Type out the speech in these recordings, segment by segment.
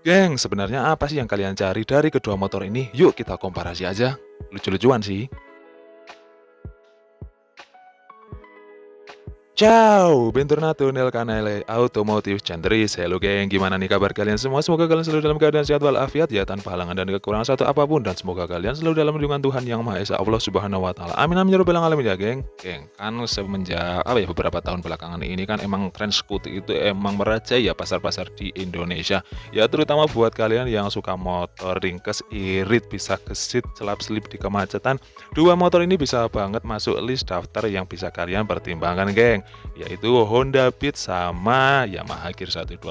Geng, sebenarnya apa sih yang kalian cari dari kedua motor ini? Yuk kita komparasi aja. Lucu-lucuan sih. Ciao, bentornato nel canale Automotive Centris. Halo geng, gimana nih kabar kalian semua? Semoga kalian selalu dalam keadaan sehat walafiat ya, tanpa halangan dan kekurangan satu apapun. Dan semoga kalian selalu dalam lindungan Tuhan Yang Maha Esa, Allah Subhanahu Wa Taala. Amin amin ya rabbal alamin ya geng. Geng, kan semenjak beberapa tahun belakangan ini kan emang tren skuter itu emang merajai ya pasar-pasar di Indonesia. Ya terutama buat kalian yang suka motor ringkes, irit, bisa gesit, selap-selip di kemacetan. Dua motor ini bisa banget masuk list daftar yang bisa kalian pertimbangkan geng, yaitu Honda Beat sama Yamaha Gear 125.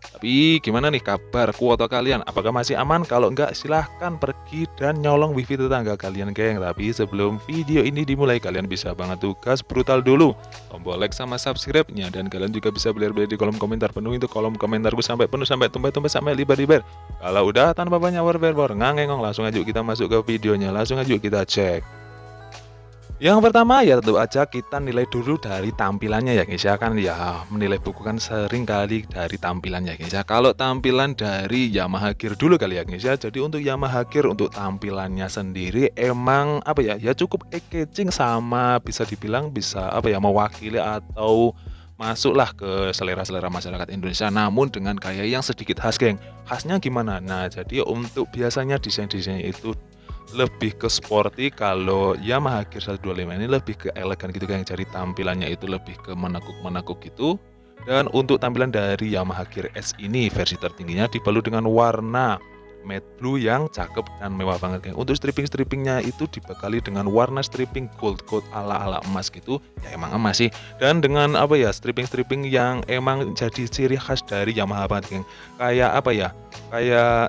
Tapi gimana nih kabar kuota kalian? Apakah masih aman? Kalau enggak silahkan pergi dan nyolong wifi tetangga kalian geng. Tapi sebelum video ini dimulai, kalian bisa banget tugas brutal dulu, tombol like sama subscribe-nya. Dan kalian juga bisa beler-beler di kolom komentar, penuh itu kolom komentarku sampai penuh, sampai tumpah-tumpah, sampai libar-libar. Kalau udah tanpa banyak war ngangengong, langsung aja kita masuk ke videonya. Langsung aja kita cek. Yang pertama ya tentu aja kita nilai dulu dari tampilannya ya guys ya, kan ya menilai buku kan sering kali dari tampilannya guys ya. Kalau tampilan dari Yamaha Gear dulu kali ya guys ya. Jadi untuk Yamaha Gear untuk tampilannya sendiri emang ya cukup eye-catching, sama bisa dibilang bisa mewakili atau masuklah ke selera-selera masyarakat Indonesia, namun dengan gaya yang sedikit khas geng. Khasnya gimana? Nah jadi untuk biasanya desain-desainnya itu lebih ke sporty, kalau Yamaha Gear 125 ini lebih ke elegan gitu kan. Jadi tampilannya itu lebih ke menekuk-menekuk gitu. Dan untuk tampilan dari Yamaha Gear S ini versi tertingginya dibalut dengan warna matte blue yang cakep dan mewah banget geng. Untuk strippingnya itu dibekali dengan warna stripping gold ala emas gitu. Ya emang emas sih. Dan dengan stripping yang emang jadi ciri khas dari Yamaha banget geng. Kayak kayak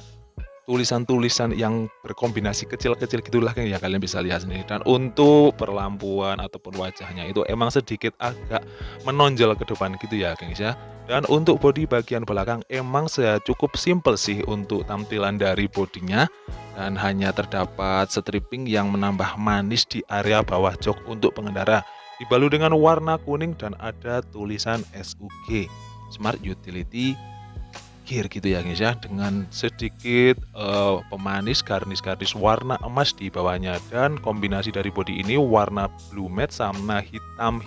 tulisan-tulisan yang berkombinasi kecil-kecil gitulah kan ya, kalian bisa lihat sendiri. Dan untuk perlampuan ataupun wajahnya itu emang sedikit agak menonjol ke depan gitu ya gengs ya. Dan untuk bodi bagian belakang emang cukup simple sih untuk tampilan dari bodinya, dan hanya terdapat stripping yang menambah manis di area bawah jok untuk pengendara, dibalut dengan warna kuning dan ada tulisan SUG, Smart Utility Gear gitu ya guys ya, dengan sedikit pemanis garis-garis warna emas di bawahnya. Dan kombinasi dari bodi ini warna blue matte sama hitam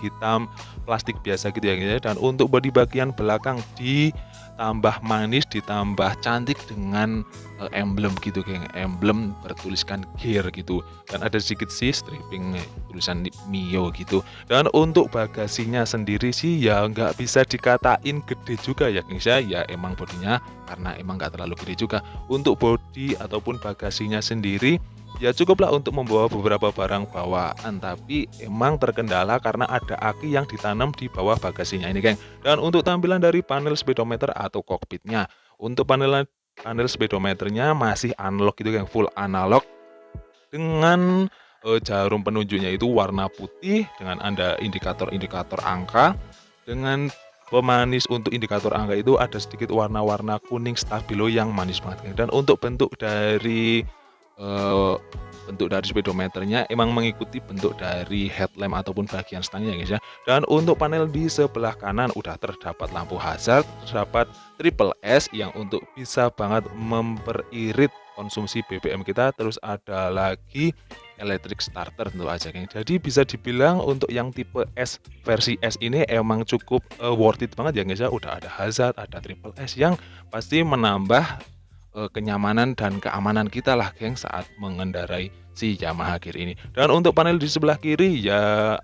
plastik biasa gitu ya guys ya. Dan untuk bodi bagian belakang ditambah manis, ditambah cantik dengan emblem gitu geng, emblem bertuliskan gear gitu, dan ada sedikit sih stripping tulisan Mio gitu. Dan untuk bagasinya sendiri sih ya nggak bisa dikatain gede juga ya guys ya, ya emang bodinya karena emang nggak terlalu gede juga. Untuk bodi ataupun bagasinya sendiri ya cukuplah untuk membawa beberapa barang bawaan, tapi emang terkendala karena ada aki yang ditanam di bawah bagasinya ini geng. Dan untuk tampilan dari panel speedometer atau kokpitnya, untuk panel speedometernya masih analog gitu geng, full analog dengan jarum penunjuknya itu warna putih dengan ada indikator angka. Dengan pemanis untuk indikator angka itu ada sedikit warna-warna kuning stabilo yang manis banget geng. Dan untuk bentuk dari speedometernya emang mengikuti bentuk dari headlamp ataupun bagian stangnya guys ya. Dan untuk panel di sebelah kanan udah terdapat lampu hazard, terdapat triple S yang untuk bisa banget memperirit konsumsi BBM kita. Terus ada lagi electric starter tentu aja geng. Jadi bisa dibilang untuk yang tipe S versi S ini emang cukup worth it banget ya guys ya. Udah ada hazard, ada triple S yang pasti menambah kenyamanan dan keamanan kita lah geng saat mengendarai si Yamaha Gear ini. Dan untuk panel di sebelah kiri ya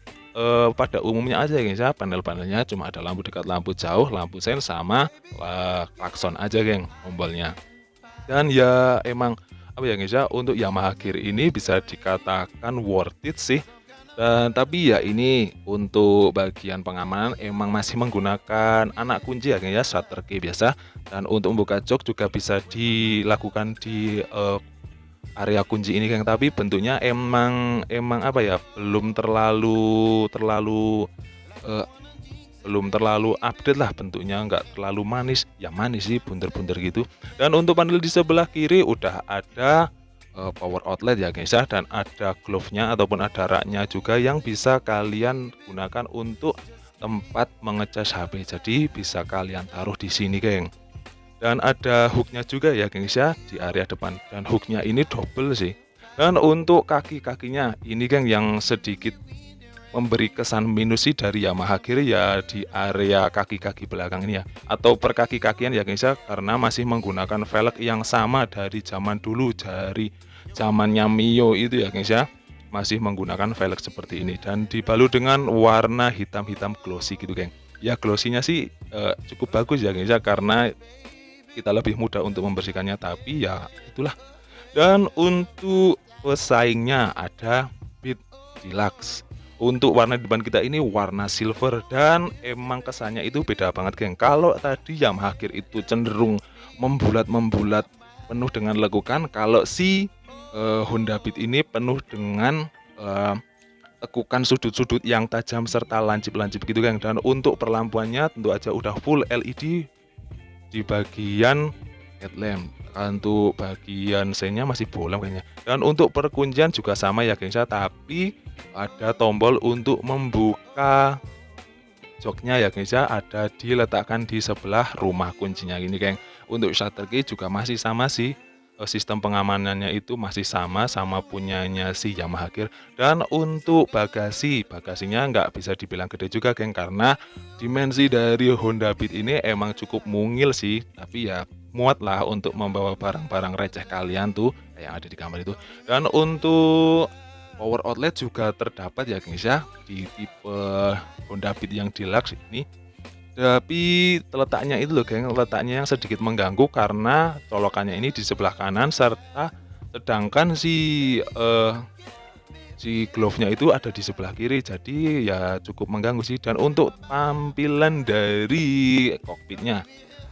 pada umumnya aja guys ya, panel-panelnya cuma ada lampu dekat, lampu jauh, lampu sen sama klakson aja geng tombolnya. Dan ya emang guys ya, untuk Yamaha Gear ini bisa dikatakan worth it sih. Dan tapi ya ini untuk bagian pengamanan emang masih menggunakan anak kunci ya guys ya, shutter key biasa. Dan untuk membuka jok juga bisa dilakukan di area kunci ini geng, tapi bentuknya emang belum terlalu update lah, bentuknya nggak terlalu manis, ya manis sih, bunder-bunder gitu. Dan untuk panel di sebelah kiri udah ada power outlet ya guys ya, dan ada glove-nya ataupun ada raknya juga yang bisa kalian gunakan untuk tempat mengecas HP. Jadi bisa kalian taruh di sini geng. Dan ada hooknya juga ya gengs ya di area depan, dan hooknya ini double sih. Dan untuk kaki-kakinya ini geng yang sedikit memberi kesan minus sih dari Yamaha Gear ya di area kaki-kaki belakang ini ya, atau per kaki-kakian ya gengs ya, karena masih menggunakan velg yang sama dari zaman dulu, dari zamannya Mio itu ya gengs ya, masih menggunakan velg seperti ini dan dibalut dengan warna hitam-hitam glossy gitu geng. Ya glossy-nya sih cukup bagus ya gengs ya, karena kita lebih mudah untuk membersihkannya, tapi ya itulah. Dan untuk pesaingnya ada Beat Deluxe. Untuk warna depan kita ini warna silver, dan emang kesannya itu beda banget geng. Kalau tadi Yamaha Gear itu cenderung membulat-membulat penuh dengan lekukan, kalau si Honda Beat ini penuh dengan tekukan sudut-sudut yang tajam serta lancip-lancip gitu geng. Dan untuk perlampuannya tentu aja udah full LED di bagian headlamp. Untuk bagian seinnya masih bolong kayaknya. Dan untuk perkuncian juga sama ya gengs ya, tapi ada tombol untuk membuka joknya ya gengs ya, ada diletakkan di sebelah rumah kuncinya gini geng. Untuk shutter key juga masih sama sih, sistem pengamanannya itu masih sama punyanya si Yamaha Gear. Dan untuk bagasinya nggak bisa dibilang gede juga geng, karena dimensi dari Honda Beat ini emang cukup mungil sih, tapi ya muat lah untuk membawa barang-barang receh kalian tuh yang ada di kamar itu. Dan untuk power outlet juga terdapat ya gengs ya di tipe Honda Beat yang Deluxe ini. Tapi letaknya itu loh geng, letaknya yang sedikit mengganggu karena colokannya ini di sebelah kanan, serta sedangkan si glove-nya itu ada di sebelah kiri, jadi ya cukup mengganggu sih. Dan untuk tampilan dari kokpitnya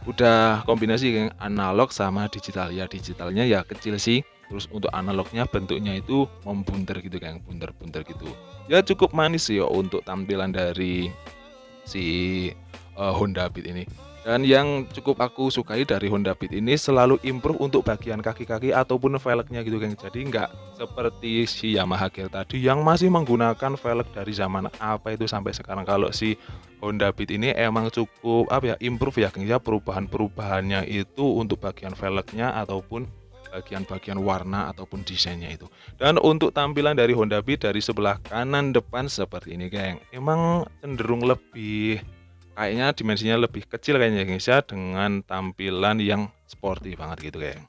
udah kombinasi geng, analog sama digital. Ya digitalnya ya kecil sih, terus untuk analognya bentuknya itu membunter gitu geng, bunter-bunter gitu. Ya cukup manis sih ya untuk tampilan dari si Honda Beat ini. Dan yang cukup aku sukai dari Honda Beat ini selalu improve untuk bagian kaki-kaki ataupun velgnya gitu geng. Jadi nggak seperti si Yamaha Gear tadi yang masih menggunakan velg dari zaman apa itu sampai sekarang. Kalau si Honda Beat ini emang cukup apa ya, improve ya geng ya, perubahannya itu untuk bagian velgnya ataupun bagian-bagian warna ataupun desainnya itu. Dan untuk tampilan dari Honda Beat dari sebelah kanan depan seperti ini geng, emang cenderung lebih, kayaknya dimensinya lebih kecil kayaknya gengs ya, dengan tampilan yang sporty banget gitu geng.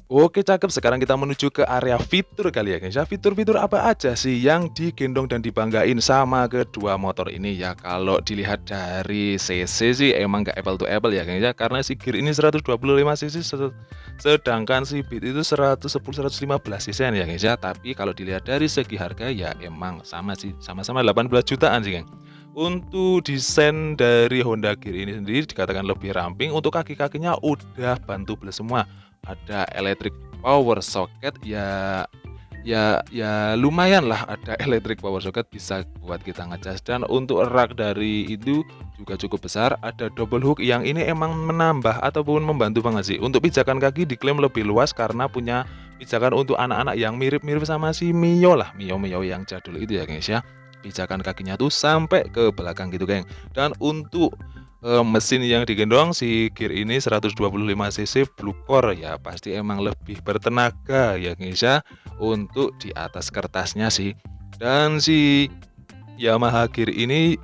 Oke cakep, sekarang kita menuju ke area fitur kali ya gengs ya. Fitur-fitur apa aja sih yang digendong dan dibanggain sama kedua motor ini ya? Kalau dilihat dari cc sih emang gak apple to apple ya gengs ya, karena si Gear ini 125 cc sedangkan si Beat itu 110-115 cc ya gengs ya. Tapi kalau dilihat dari segi harga ya emang sama sih, sama-sama 18 jutaan sih geng. Untuk desain dari Honda Gear ini sendiri dikatakan lebih ramping. Untuk kaki-kakinya udah bantu bles semua. Ada electric power socket ya lumayan lah, ada electric power socket bisa buat kita ngecas. Dan untuk rak dari itu juga cukup besar, ada double hook yang ini emang menambah ataupun membantu banget sih. Untuk pijakan kaki diklaim lebih luas karena punya pijakan untuk anak-anak yang mirip-mirip sama si Mio lah, Mio yang jadul itu ya guys ya. Pijakan kakinya tuh sampai ke belakang gitu geng. Dan untuk mesin yang digendong si Gear ini 125 cc Blue Core ya, pasti emang lebih bertenaga ya guys ya untuk di atas kertasnya sih. Dan si Yamaha Gear ini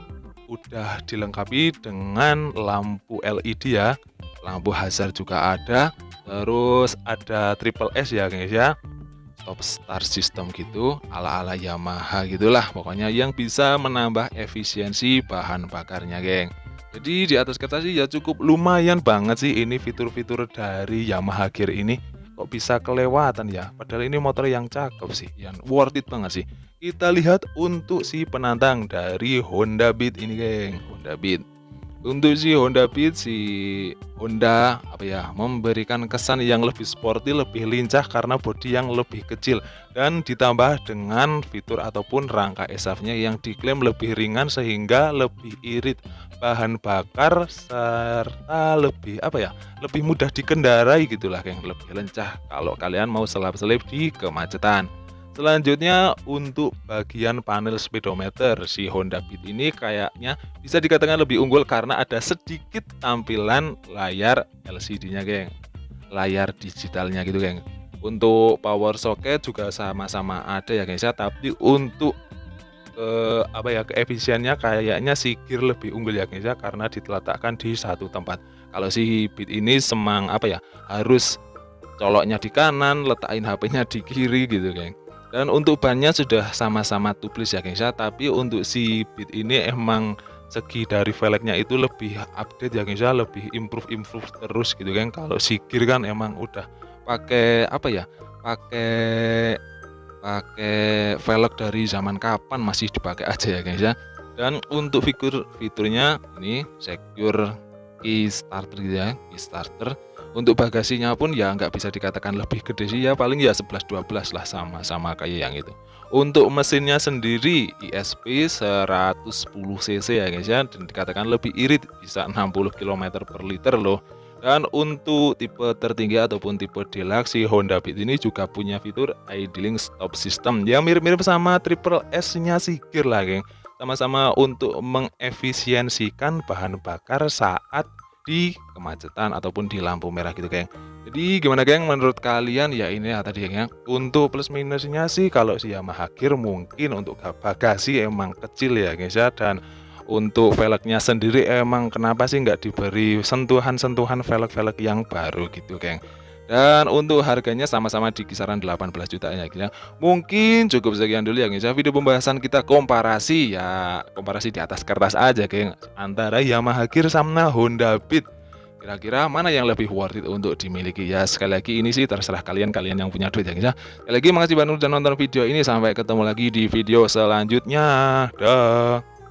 udah dilengkapi dengan lampu LED ya, lampu hazard juga ada, terus ada triple S ya guys ya, stop start system gitu ala-ala Yamaha gitulah pokoknya, yang bisa menambah efisiensi bahan bakarnya geng. Jadi di atas kertas sih ya cukup lumayan banget sih ini fitur-fitur dari Yamaha Gear ini. Kok bisa kelewatan ya, padahal ini motor yang cakep sih, yang worth it banget sih. Kita lihat untuk si penantang dari Honda Beat ini geng, Honda Beat. Untuk si Honda Beat, si Honda apa ya, memberikan kesan yang lebih sporty, lebih lincah karena bodi yang lebih kecil dan ditambah dengan fitur ataupun rangka ESAF-nya yang diklaim lebih ringan sehingga lebih irit bahan bakar serta lebih apa ya, lebih mudah dikendarai gitulah geng, lebih lincah kalau kalian mau selap-selip di kemacetan. Selanjutnya untuk bagian panel speedometer, si Honda Beat ini kayaknya bisa dikatakan lebih unggul karena ada sedikit tampilan layar LCD-nya, geng. Layar digitalnya gitu, geng. Untuk power socket juga sama-sama ada ya, guys ya. Tapi untuk keefisiennya kayaknya si gear lebih unggul ya, guys ya, karena diletakkan di satu tempat. Kalau si Beat ini harus coloknya di kanan, letakin HP-nya di kiri gitu, geng. Dan untuk bannya sudah sama-sama tubeless ya, guys ya. Tapi untuk si Beat ini emang segi dari velgnya itu lebih update ya, guys ya, lebih improve terus gitu, kan. Kalau si gear kan emang udah pakai pakai velg dari zaman kapan masih dipakai aja ya, guys ya. Dan untuk fiturnya ini secure key starter gitu ya, key starter. Untuk bagasinya pun ya nggak bisa dikatakan lebih gede sih ya, paling ya 11-12 lah, sama-sama kayak yang itu. Untuk mesinnya sendiri ISP 110 cc ya, guys ya, dan dikatakan lebih irit, bisa 60 km/liter loh. Dan untuk tipe tertinggi ataupun tipe deluxe, si Honda Beat ini juga punya fitur idling stop system ya, mirip-mirip sama Triple S-nya si Gear lah, geng. Sama-sama untuk mengefisiensikan bahan bakar saat di kemacetan ataupun di lampu merah gitu, geng. Jadi gimana, geng, menurut kalian? Ya ini ya tadi, geng, ya. Untuk plus minusnya sih kalau si Yamaha Gear mungkin untuk bagasi emang kecil ya, guys ya. Dan untuk velgnya sendiri emang kenapa sih nggak diberi sentuhan-sentuhan velg-velg yang baru gitu, geng. Dan untuk harganya sama-sama di kisaran 18 juta ya, guys ya. Mungkin cukup sekian dulu ya, guys ya, video pembahasan kita komparasi di atas kertas aja, geng, antara Yamaha Gear sama Honda Beat. Kira-kira mana yang lebih worth it untuk dimiliki? Ya sekali lagi ini sih terserah kalian yang punya duit ya, guys ya. Sekali lagi makasih banget udah nonton video ini, sampai ketemu lagi di video selanjutnya. Dah.